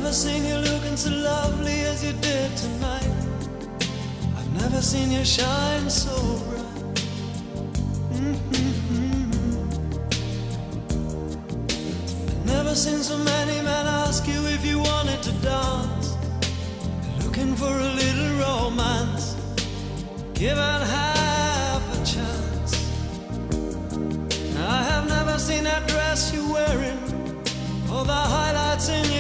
never seen you looking so lovely as you did tonight. I've never seen you shine so bright. I've never seen so many men ask you if you wanted to dance. Looking for a little romance, given half a chance. I have never seen that dress you're wearing, or the highlights in